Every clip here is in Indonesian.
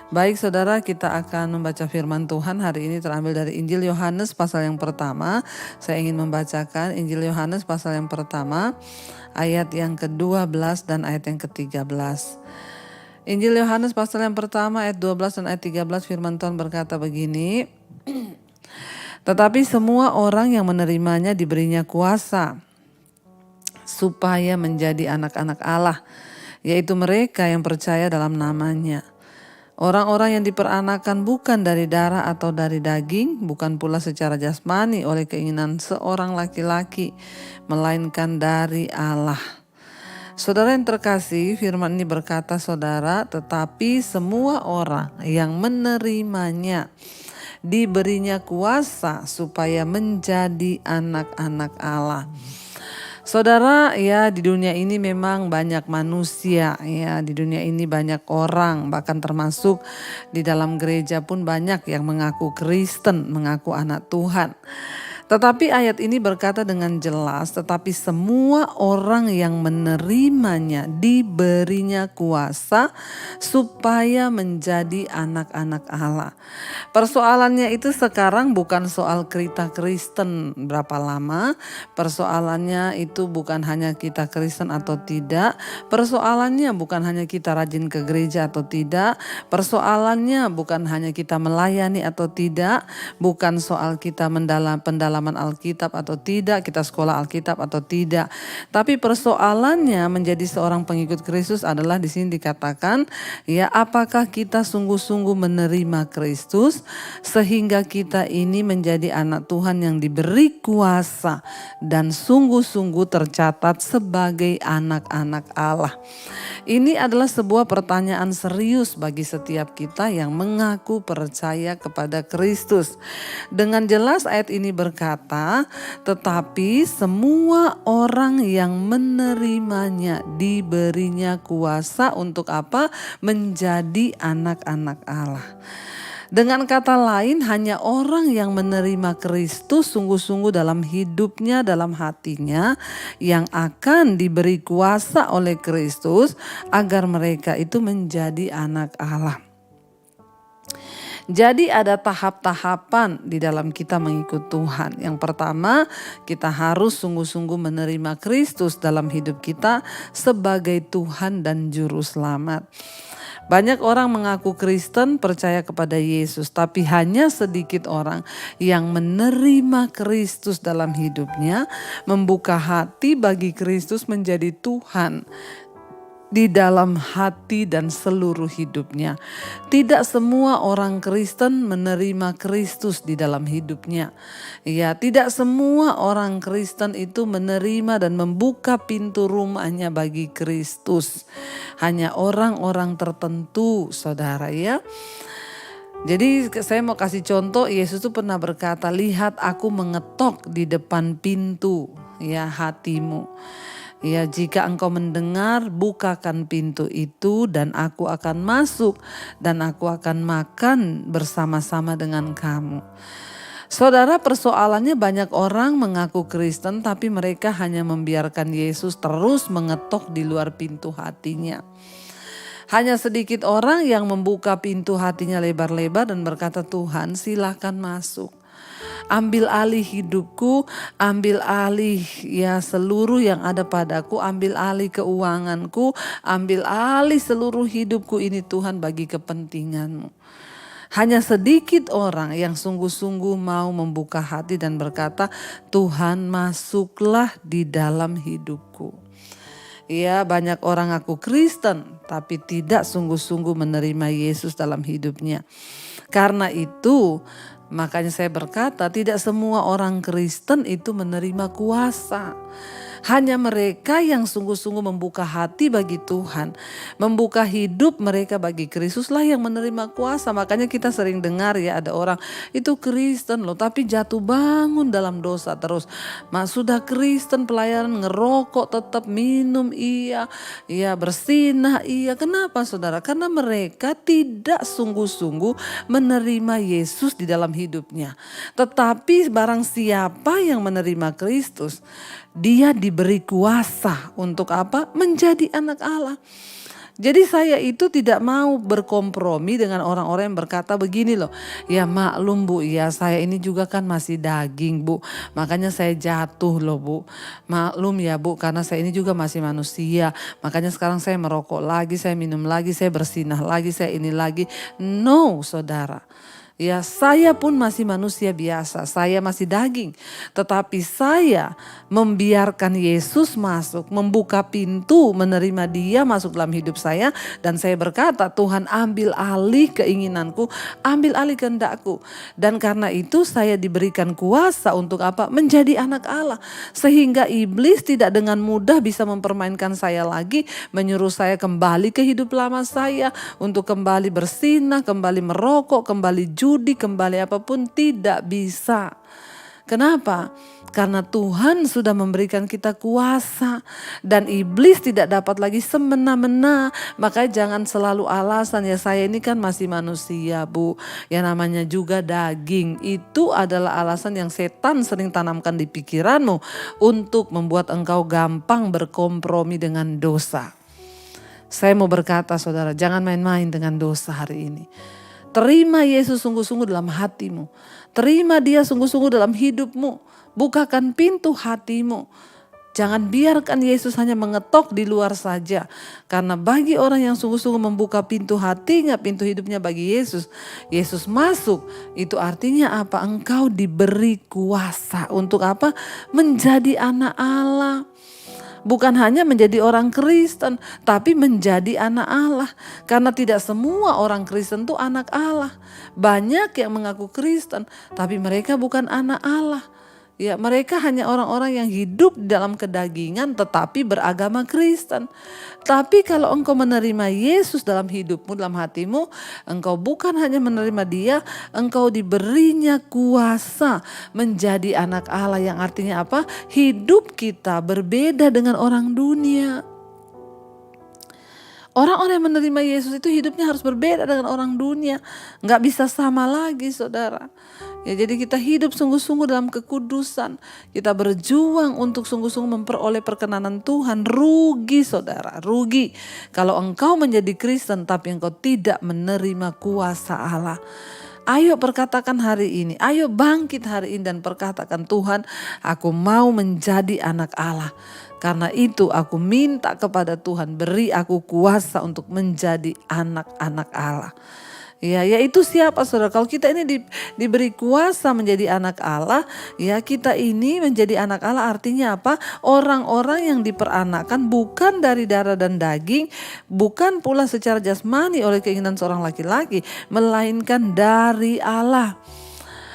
Baik saudara, kita akan membaca firman Tuhan hari ini terambil dari Injil Yohanes pasal yang pertama. Saya ingin membacakan Injil Yohanes pasal yang pertama, ayat yang ke-12 dan ayat yang ke-13. Injil Yohanes pasal yang pertama ayat 12 dan ayat 13, firman Tuhan berkata begini. Tetapi semua orang yang menerimanya diberinya kuasa supaya menjadi anak-anak Allah, yaitu mereka yang percaya dalam namanya. Orang-orang yang diperanakan bukan dari darah atau dari daging, bukan pula secara jasmani oleh keinginan seorang laki-laki, melainkan dari Allah. Saudara yang terkasih, firman ini berkata saudara, tetapi semua orang yang menerimanya diberinya kuasa supaya menjadi anak-anak Allah. Saudara, ya di dunia ini memang banyak manusia, ya di dunia ini banyak orang, bahkan termasuk di dalam gereja pun banyak yang mengaku Kristen, mengaku anak Tuhan. Tetapi ayat ini berkata dengan jelas, tetapi semua orang yang menerimanya diberinya kuasa supaya menjadi anak-anak Allah. Persoalannya itu sekarang bukan soal kita Kristen berapa lama, persoalannya itu bukan hanya kita Kristen atau tidak, persoalannya bukan hanya kita rajin ke gereja atau tidak, persoalannya bukan hanya kita melayani atau tidak, bukan soal kita pendalaman Alkitab atau tidak, kita sekolah Alkitab atau tidak. Tapi persoalannya menjadi seorang pengikut Kristus adalah di sini dikatakan, ya apakah kita sungguh-sungguh menerima Kristus sehingga kita ini menjadi anak Tuhan yang diberi kuasa dan sungguh-sungguh tercatat sebagai anak-anak Allah. Ini adalah sebuah pertanyaan serius bagi setiap kita yang mengaku percaya kepada Kristus. Dengan jelas ayat ini berkata, tetapi semua orang yang menerimanya diberinya kuasa untuk apa? Menjadi anak-anak Allah. Dengan kata lain, hanya orang yang menerima Kristus sungguh-sungguh dalam hidupnya, dalam hatinya, yang akan diberi kuasa oleh Kristus agar mereka itu menjadi anak Allah. Jadi ada tahap-tahapan di dalam kita mengikut Tuhan. Yang pertama, kita harus sungguh-sungguh menerima Kristus dalam hidup kita sebagai Tuhan dan Juru Selamat. Banyak orang mengaku Kristen, percaya kepada Yesus, tapi hanya sedikit orang yang menerima Kristus dalam hidupnya, membuka hati bagi Kristus menjadi Tuhan di dalam hati dan seluruh hidupnya. Tidak semua orang Kristen menerima Kristus di dalam hidupnya. Ya, tidak semua orang Kristen itu menerima dan membuka pintu rumahnya bagi Kristus. Hanya orang-orang tertentu, saudara ya. Jadi saya mau kasih contoh, Yesus itu pernah berkata, lihat aku mengetok di depan pintu ya hatimu. Ya, jika engkau mendengar, bukakan pintu itu dan aku akan masuk dan aku akan makan bersama-sama dengan kamu. Saudara, persoalannya banyak orang mengaku Kristen tapi mereka hanya membiarkan Yesus terus mengetok di luar pintu hatinya. Hanya sedikit orang yang membuka pintu hatinya lebar-lebar dan berkata, Tuhan silakan masuk. Ambil alih hidupku, ambil alih ya seluruh yang ada padaku, ambil alih keuanganku, ambil alih seluruh hidupku ini Tuhan bagi kepentinganmu. Hanya sedikit orang yang sungguh-sungguh mau membuka hati dan berkata, Tuhan masuklah di dalam hidupku. Ya, banyak orang aku Kristen tapi tidak sungguh-sungguh menerima Yesus dalam hidupnya. Karena itu makanya saya berkata tidak semua orang Kristen itu menerima kuasa. Hanya mereka yang sungguh-sungguh membuka hati bagi Tuhan, membuka hidup mereka bagi Kristus lah yang menerima kuasa. Makanya kita sering dengar ya ada orang itu Kristen loh tapi jatuh bangun dalam dosa terus. Sudah Kristen pelayanan ngerokok tetap minum iya, ya bersinah iya. Kenapa saudara? Karena mereka tidak sungguh-sungguh menerima Yesus di dalam hidupnya. Tetapi barang siapa yang menerima Kristus, dia diberi kuasa untuk apa? Menjadi anak Allah. Jadi saya itu tidak mau berkompromi dengan orang-orang yang berkata begini loh. Ya maklum Bu, ya saya ini juga kan masih daging Bu. Makanya saya jatuh loh Bu. Maklum ya Bu, karena saya ini juga masih manusia. Makanya sekarang saya merokok lagi, saya minum lagi, saya bersinah lagi, saya ini lagi. No saudara. Ya saya pun masih manusia biasa, saya masih daging. Tetapi saya membiarkan Yesus masuk, membuka pintu, menerima dia masuk dalam hidup saya. Dan saya berkata, Tuhan ambil alih keinginanku, ambil alih kehendakku. Dan karena itu saya diberikan kuasa untuk apa? Menjadi anak Allah. Sehingga iblis tidak dengan mudah bisa mempermainkan saya lagi, menyuruh saya kembali ke hidup lama saya, untuk kembali bersinah, kembali merokok, kembali judi, kembali apapun, tidak bisa. Kenapa? Karena Tuhan sudah memberikan kita kuasa dan iblis tidak dapat lagi semena-mena. Makanya jangan selalu alasan, ya saya ini kan masih manusia Bu. Ya namanya juga daging. Itu adalah alasan yang setan sering tanamkan di pikiranmu untuk membuat engkau gampang berkompromi dengan dosa. Saya mau berkata saudara, jangan main-main dengan dosa hari ini. Terima Yesus sungguh-sungguh dalam hatimu. Terima dia sungguh-sungguh dalam hidupmu. Bukakan pintu hatimu. Jangan biarkan Yesus hanya mengetok di luar saja. Karena bagi orang yang sungguh-sungguh membuka pintu hatinya, pintu hidupnya bagi Yesus, Yesus masuk. Itu artinya apa? Engkau diberi kuasa untuk apa? Menjadi anak Allah. Bukan hanya menjadi orang Kristen, tapi menjadi anak Allah. Karena tidak semua orang Kristen itu anak Allah. Banyak yang mengaku Kristen, tapi mereka bukan anak Allah. Ya, mereka hanya orang-orang yang hidup dalam kedagingan tetapi beragama Kristen. Tapi kalau engkau menerima Yesus dalam hidupmu, dalam hatimu, engkau bukan hanya menerima dia, engkau diberinya kuasa menjadi anak Allah, yang artinya apa? Hidup kita berbeda dengan orang dunia. Orang-orang yang menerima Yesus itu hidupnya harus berbeda dengan orang dunia. Nggak bisa sama lagi saudara. Ya, jadi kita hidup sungguh-sungguh dalam kekudusan. Kita berjuang untuk sungguh-sungguh memperoleh perkenanan Tuhan. Rugi saudara, rugi. Kalau engkau menjadi Kristen tapi engkau tidak menerima kuasa Allah. Ayo perkatakan hari ini, ayo bangkit hari ini dan perkatakan, Tuhan, aku mau menjadi anak Allah. Karena itu aku minta kepada Tuhan, beri aku kuasa untuk menjadi anak-anak Allah. Ya, yaitu siapa saudara? Kalau kita ini diberi kuasa menjadi anak Allah, ya kita ini menjadi anak Allah artinya apa? Orang-orang yang diperanakkan bukan dari darah dan daging, bukan pula secara jasmani oleh keinginan seorang laki-laki, melainkan dari Allah.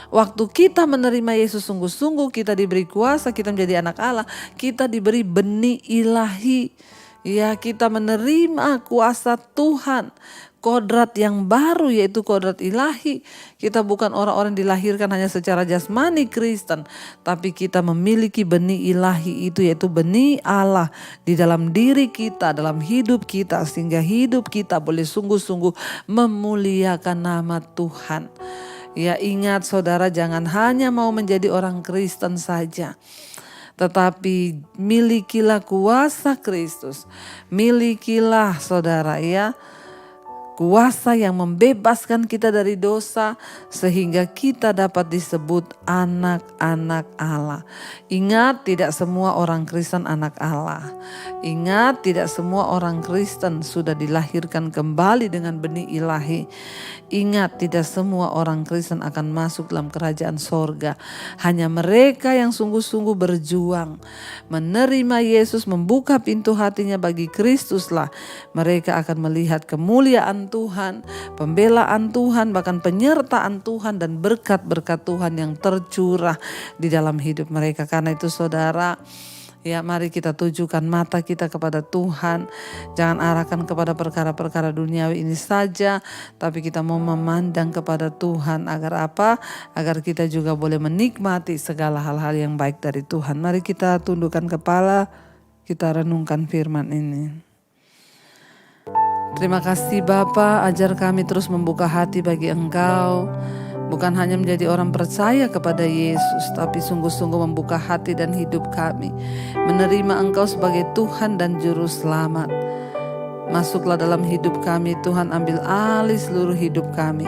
Waktu kita menerima Yesus sungguh-sungguh, kita diberi kuasa, kita menjadi anak Allah, kita diberi benih ilahi. Ya, kita menerima kuasa Tuhan. Kodrat yang baru yaitu kodrat ilahi. Kita bukan orang-orang dilahirkan hanya secara jasmani Kristen, tapi kita memiliki benih ilahi itu, yaitu benih Allah di dalam diri kita, dalam hidup kita, sehingga hidup kita boleh sungguh-sungguh memuliakan nama Tuhan. Ya, ingat saudara, jangan hanya mau menjadi orang Kristen saja, tetapi milikilah kuasa Kristus. Milikilah saudara ya, kuasa yang membebaskan kita dari dosa sehingga kita dapat disebut anak-anak Allah. Ingat, tidak semua orang Kristen anak Allah. Ingat, tidak semua orang Kristen sudah dilahirkan kembali dengan benih ilahi. Ingat, tidak semua orang Kristen akan masuk dalam kerajaan sorga. Hanya mereka yang sungguh-sungguh berjuang menerima Yesus, membuka pintu hatinya bagi Kristuslah. Mereka akan melihat kemuliaan Tuhan, pembelaan Tuhan, bahkan penyertaan Tuhan dan berkat-berkat Tuhan yang tercurah di dalam hidup mereka. Karena itu saudara, ya mari kita tujukan mata kita kepada Tuhan. Jangan arahkan kepada perkara-perkara duniawi ini saja, tapi kita mau memandang kepada Tuhan. Agar apa? Agar kita juga boleh menikmati segala hal-hal yang baik dari Tuhan. Mari kita tundukkan kepala, kita renungkan firman ini. Terima kasih Bapa, ajar kami terus membuka hati bagi Engkau. Bukan hanya menjadi orang percaya kepada Yesus, tapi sungguh-sungguh membuka hati dan hidup kami, menerima Engkau sebagai Tuhan dan Juru Selamat. Masuklah dalam hidup kami Tuhan, ambil alih seluruh hidup kami,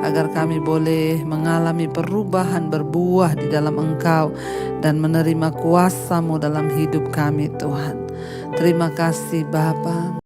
agar kami boleh mengalami perubahan berbuah di dalam Engkau dan menerima kuasa-Mu dalam hidup kami Tuhan. Terima kasih Bapa.